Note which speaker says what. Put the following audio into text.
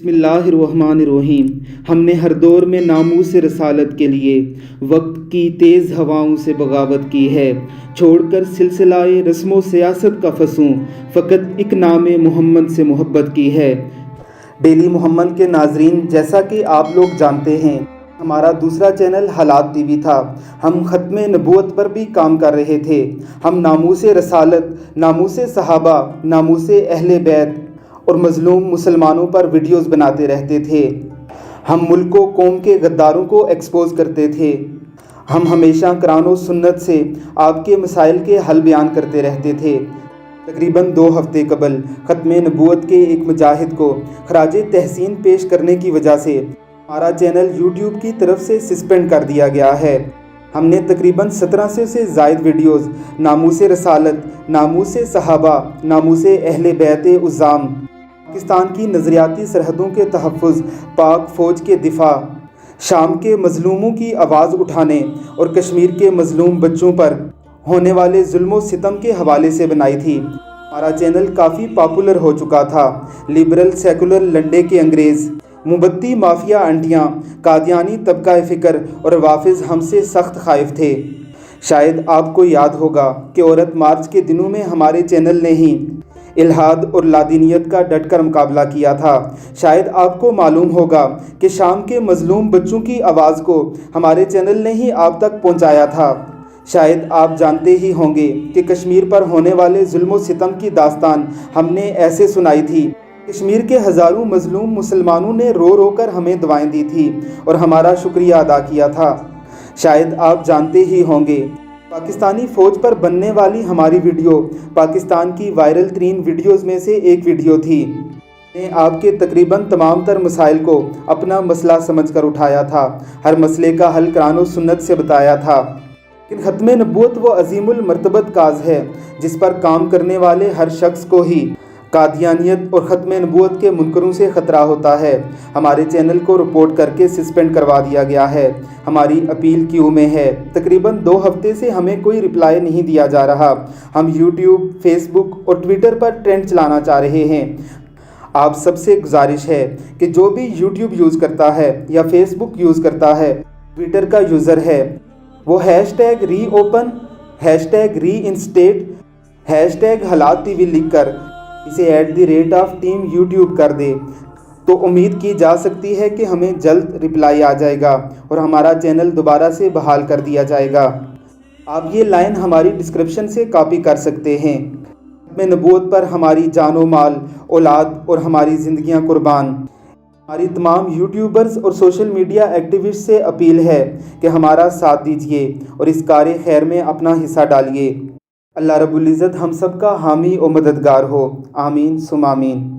Speaker 1: بسم اللہ الرحمن الرحیم۔ ہم نے ہر دور میں ناموس رسالت کے لیے وقت کی تیز ہواؤں سے بغاوت کی ہے، چھوڑ کر سلسلہ رسم و سیاست کا فسوں، فقط ایک نام محمد سے محبت کی ہے۔ ڈیلی محمد کے ناظرین، جیسا کہ آپ لوگ جانتے ہیں، ہمارا دوسرا چینل حالات ٹی وی تھا۔ ہم ختم نبوت پر بھی کام کر رہے تھے۔ ہم ناموس رسالت، ناموس صحابہ، ناموس اہل بیت اور مظلوم مسلمانوں پر ویڈیوز بناتے رہتے تھے۔ ہم ملک و قوم کے غداروں کو ایکسپوز کرتے تھے۔ ہم ہمیشہ قرآن و سنت سے آپ کے مسائل کے حل بیان کرتے رہتے تھے۔ تقریباً 2 ہفتے قبل ختم نبوت کے ایک مجاہد کو خراج تحسین پیش کرنے کی وجہ سے ہمارا چینل یوٹیوب کی طرف سے سسپینڈ کر دیا گیا ہے۔ ہم نے تقریباً 1700 سے زائد ویڈیوز ناموس رسالت، ناموس صحابہ، ناموس اہل بیت عظام، پاکستان کی نظریاتی سرحدوں کے تحفظ، پاک فوج کے دفاع، شام کے مظلوموں کی آواز اٹھانے اور کشمیر کے مظلوم بچوں پر ہونے والے ظلم و ستم کے حوالے سے بنائی تھی۔ ہمارا چینل کافی پاپولر ہو چکا تھا۔ لبرل سیکولر لنڈے کے انگریز، مومبتی مافیا انٹیاں، قادیانی طبقہ فکر اور روافظ ہم سے سخت خائف تھے۔ شاید آپ کو یاد ہوگا کہ عورت مارچ کے دنوں میں ہمارے چینل نے ہی الحاد اور لادینیت کا ڈٹ کر مقابلہ کیا تھا۔ شاید آپ کو معلوم ہوگا کہ شام کے مظلوم بچوں کی آواز کو ہمارے چینل نے ہی آپ تک پہنچایا تھا۔ شاید آپ جانتے ہی ہوں گے کہ کشمیر پر ہونے والے ظلم و ستم کی داستان ہم نے ایسے سنائی تھی۔ کشمیر کے ہزاروں مظلوم مسلمانوں نے رو رو کر ہمیں دعائیں دی تھی اور ہمارا شکریہ ادا کیا تھا۔ شاید آپ جانتے ہی ہوں گے، پاکستانی فوج پر بننے والی ہماری ویڈیو پاکستان کی وائرل ترین ویڈیوز میں سے ایک ویڈیو تھی۔ میں نے آپ کے تقریباً تمام تر مسائل کو اپنا مسئلہ سمجھ کر اٹھایا تھا، ہر مسئلے کا حل قرآن و سنت سے بتایا تھا۔ لیکن ختم نبوت وہ عظیم المرتبت کاز ہے جس پر کام کرنے والے ہر شخص کو ہی قادیانیت اور ختم نبوت کے منکروں سے خطرہ ہوتا ہے۔ ہمارے چینل کو رپورٹ کر کے سسپینڈ کروا دیا گیا ہے۔ ہماری اپیل کیو میں ہے۔ تقریباً 2 ہفتے سے ہمیں کوئی رپلائی نہیں دیا جا رہا۔ ہم یوٹیوب، فیس بک اور ٹویٹر پر ٹرینڈ چلانا چاہ رہے ہیں۔ آپ سب سے گزارش ہے کہ جو بھی یوٹیوب یوز کرتا ہے یا فیس بک یوز کرتا ہے، ٹویٹر کا یوزر ہے، وہ #ری اوپن، #ری انسٹیٹ، #حالات ٹی وی لکھ کر اسے @team یوٹیوب کر دے تو امید کی جا سکتی ہے کہ ہمیں جلد رپلائی آ جائے گا اور ہمارا چینل دوبارہ سے بحال کر دیا جائے گا۔ آپ یہ لائن ہماری ڈسکرپشن سے کاپی کر سکتے ہیں۔ ختم نبوت پر ہماری جان و مال، اولاد اور ہماری زندگیاں قربان۔ ہماری تمام یوٹیوبرز اور سوشل میڈیا ایکٹیوسٹ سے اپیل ہے کہ ہمارا ساتھ دیجیے اور اس کار خیر میں اپنا حصہ ڈالیے۔ اللہ رب العزت ہم سب کا حامی و مددگار ہو۔ آمین ثم آمین۔